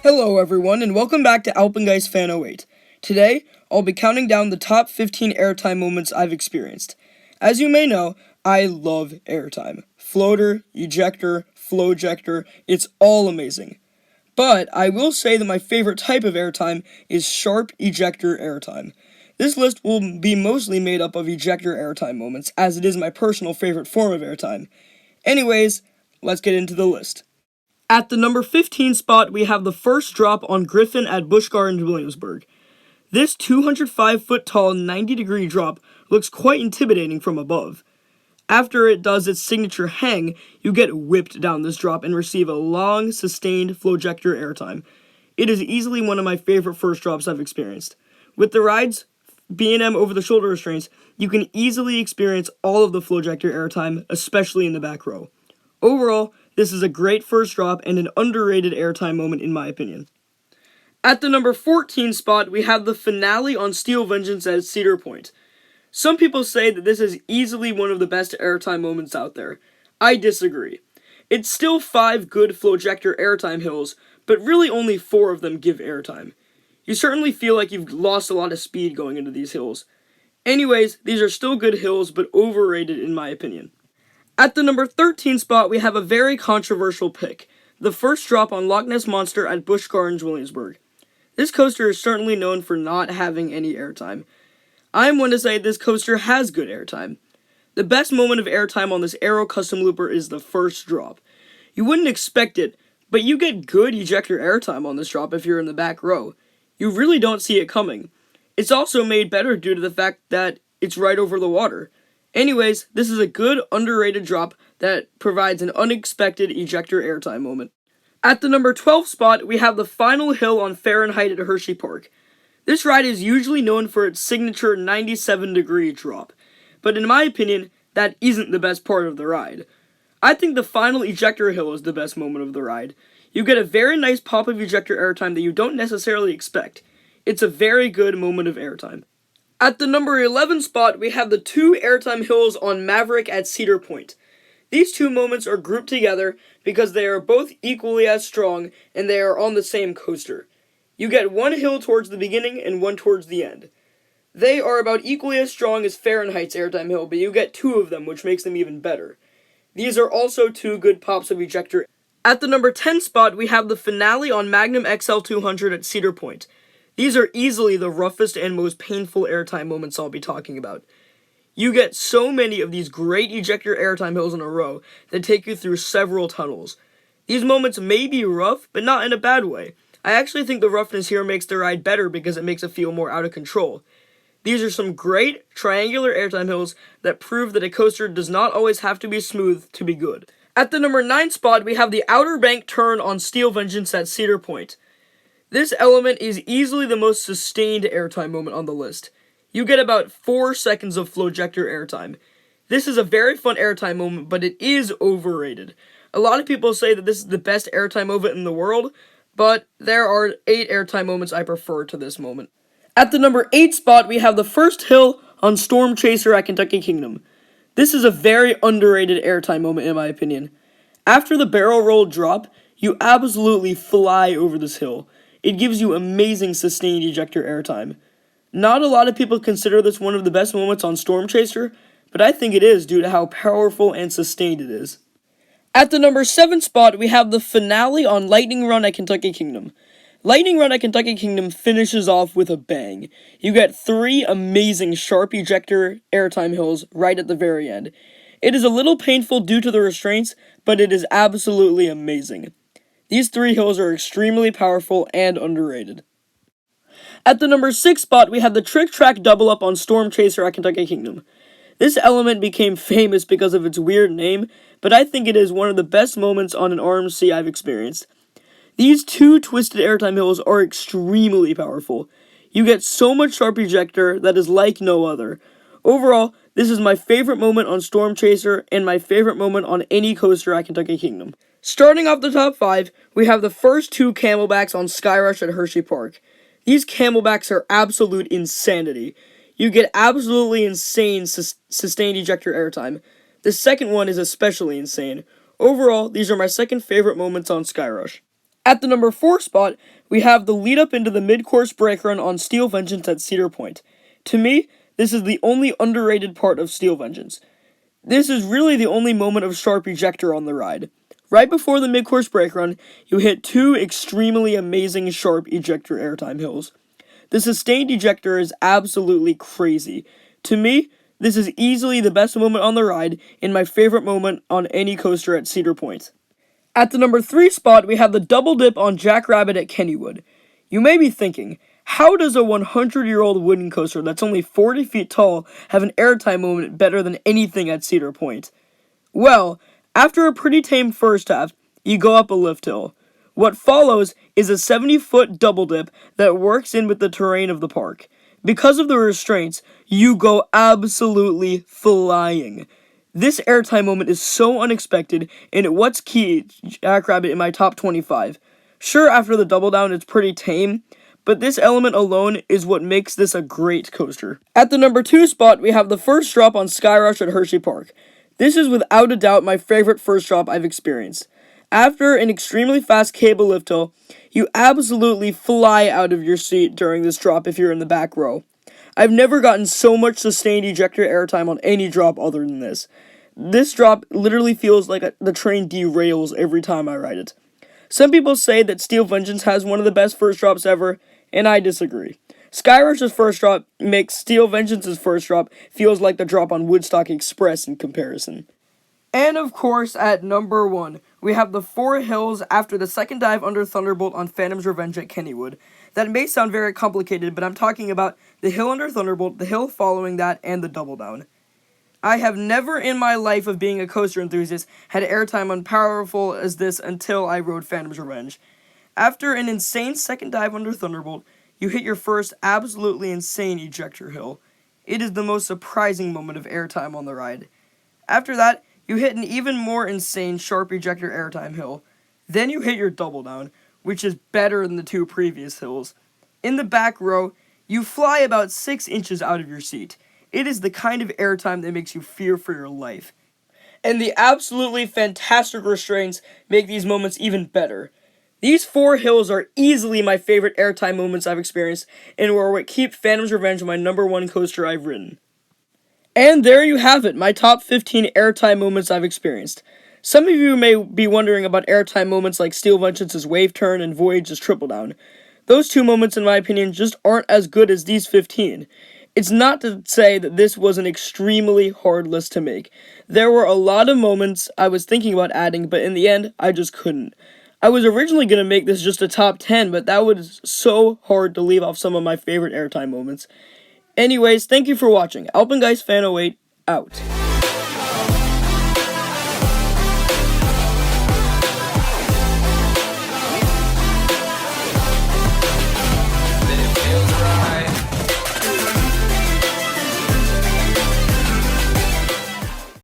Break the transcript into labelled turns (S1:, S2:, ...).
S1: Hello everyone, and welcome back to Alpengeist Fan 08. Today, I'll be counting down the top 15 airtime moments I've experienced. As you may know, I love airtime. Floater, ejector, flowjector, it's all amazing. But I will say that my favorite type of airtime is sharp ejector airtime. This list will be mostly made up of ejector airtime moments, as it is my personal favorite form of airtime. Anyways, let's get into the list. At the number 15 spot, we have the first drop on Griffon at Busch Gardens, Williamsburg. This 205-foot tall 90-degree drop looks quite intimidating from above. After it does its signature hang, you get whipped down this drop and receive a long, sustained flowjector airtime. It is easily one of my favorite first drops I've experienced. With the ride's B&M over-the-shoulder restraints, you can easily experience all of the flowjector airtime, especially in the back row. Overall, this is a great first drop and an underrated airtime moment in my opinion. At the number 14 spot, we have the finale on Steel Vengeance at Cedar Point. Some people say that this is easily one of the best airtime moments out there. I disagree. It's still 5 good flowjector airtime hills, but really only 4 of them give airtime. You certainly feel like you've lost a lot of speed going into these hills. Anyways, these are still good hills, but overrated in my opinion. At the number 13 spot, we have a very controversial pick, the first drop on Loch Ness Monster at Busch Gardens, Williamsburg. This coaster is certainly known for not having any airtime. I'm one to say this coaster has good airtime. The best moment of airtime on this Aero Custom Looper is the first drop. You wouldn't expect it, but you get good ejector airtime on this drop if you're in the back row. You really don't see it coming. It's also made better due to the fact that it's right over the water. Anyways, this is a good, underrated drop that provides an unexpected ejector airtime moment. At the number 12 spot, we have the final hill on Fahrenheit at Hershey Park. This ride is usually known for its signature 97-degree drop, but in my opinion, that isn't the best part of the ride. I think the final ejector hill is the best moment of the ride. You get a very nice pop of ejector airtime that you don't necessarily expect. It's a very good moment of airtime. At the number 11 spot, we have the 2 airtime hills on Maverick at Cedar Point. These 2 moments are grouped together because they are both equally as strong and they are on the same coaster. You get 1 hill towards the beginning and 1 towards the end. They are about equally as strong as Fahrenheit's airtime hill, but you get 2 of them, which makes them even better. These are also 2 good pops of ejector. At the number 10 spot, we have the finale on Magnum XL200 at Cedar Point. These are easily the roughest and most painful airtime moments I'll be talking about. You get so many of these great ejector airtime hills in a row that take you through several tunnels. These moments may be rough, but not in a bad way. I actually think the roughness here makes the ride better because it makes it feel more out of control. These are some great triangular airtime hills that prove that a coaster does not always have to be smooth to be good. At the number 9 spot, we have the Outer Bank turn on Steel Vengeance at Cedar Point. This element is easily the most sustained airtime moment on the list. You get about 4 seconds of flowjector airtime. This is a very fun airtime moment, but it is overrated. A lot of people say that this is the best airtime moment in the world, but there are 8 airtime moments I prefer to this moment. At the number 8 spot, we have the first hill on Storm Chaser at Kentucky Kingdom. This is a very underrated airtime moment in my opinion. After the barrel roll drop, you absolutely fly over this hill. It gives you amazing sustained ejector airtime. Not a lot of people consider this one of the best moments on Storm Chaser, but I think it is due to how powerful and sustained it is. At the number 7 spot, we have the finale on Lightning Run at Kentucky Kingdom. Lightning Run at Kentucky Kingdom finishes off with a bang. You get 3 amazing sharp ejector airtime hills right at the very end. It is a little painful due to the restraints, but it is absolutely amazing. These 3 hills are extremely powerful and underrated. At the number 6 spot, we have the Trick Track Double Up on Storm Chaser at Kentucky Kingdom. This element became famous because of its weird name, but I think it is one of the best moments on an RMC I've experienced. These 2 twisted airtime hills are extremely powerful. You get so much sharp ejector that is like no other. Overall, this is my favorite moment on Storm Chaser and my favorite moment on any coaster at Kentucky Kingdom. Starting off the top 5, we have the first 2 CAMELBACKS on SKYRUSH at Hershey Park. These CAMELBACKS are absolute insanity. You get absolutely insane sustained ejector airtime. The second one is especially insane. Overall, these are my second favorite moments on SKYRUSH. At the number 4 spot, we have the lead up into the mid-course brake run on Steel Vengeance at Cedar Point. To me, this is the only underrated part of Steel Vengeance. This is really the only moment of sharp ejector on the ride. Right before the mid-course brake run, you hit 2 extremely amazing sharp ejector airtime hills. The sustained ejector is absolutely crazy. To me, this is easily the best moment on the ride and my favorite moment on any coaster at Cedar Point. At the number 3 spot, we have the double dip on Jackrabbit at Kennywood. You may be thinking, how does a 100-year-old wooden coaster that's only 40 feet tall have an airtime moment better than anything at Cedar Point? Well, after a pretty tame first half, you go up a lift hill. What follows is a 70-foot double dip that works in with the terrain of the park. Because of the restraints, you go absolutely flying. This airtime moment is so unexpected, and what's key, Jackrabbit in my top 25. Sure, after the double down, it's pretty tame, but this element alone is what makes this a great coaster. At the number 2 spot, we have the first drop on SKYRUSH at Hershey Park. This is without a doubt my favorite first drop I've experienced. After an extremely fast cable lift hill, you absolutely fly out of your seat during this drop if you're in the back row. I've never gotten so much sustained ejector airtime on any drop other than this. This drop literally feels like the train derails every time I ride it. Some people say that Steel Vengeance has one of the best first drops ever, and I disagree. SKYRUSH'S first drop makes Steel Vengeance's first drop feels like the drop on Woodstock Express in comparison. And of course, at number 1, we have the 4 hills after the second dive under Thunderbolt on Phantom's Revenge at Kennywood. That may sound very complicated, but I'm talking about the hill under Thunderbolt, the hill following that, and the double down. I have never in my life of being a coaster enthusiast had airtime as powerful as this until I rode Phantom's Revenge. After an insane second dive under Thunderbolt, you hit your first absolutely insane ejector hill. It is the most surprising moment of airtime on the ride. After that, you hit an even more insane sharp ejector airtime hill. Then you hit your double down, which is better than the 2 previous hills. In the back row, you fly about 6 inches out of your seat. It is the kind of airtime that makes you fear for your life. And the absolutely fantastic restraints make these moments even better. These 4 hills are easily my favorite airtime moments I've experienced, and were what keep Phantom's Revenge my number 1 coaster I've ridden. And there you have it, my top 15 airtime moments I've experienced. Some of you may be wondering about airtime moments like Steel Vengeance's Wave Turn and Voyage's Triple Down. Those 2 moments, in my opinion, just aren't as good as these 15. It's not to say that this was an extremely hard list to make. There were a lot of moments I was thinking about adding, but in the end, I just couldn't. I was originally going to make this just a top 10, but that was so hard to leave off some of my favorite airtime moments. Anyways, thank you for watching. Alpengeist Fan 08, out.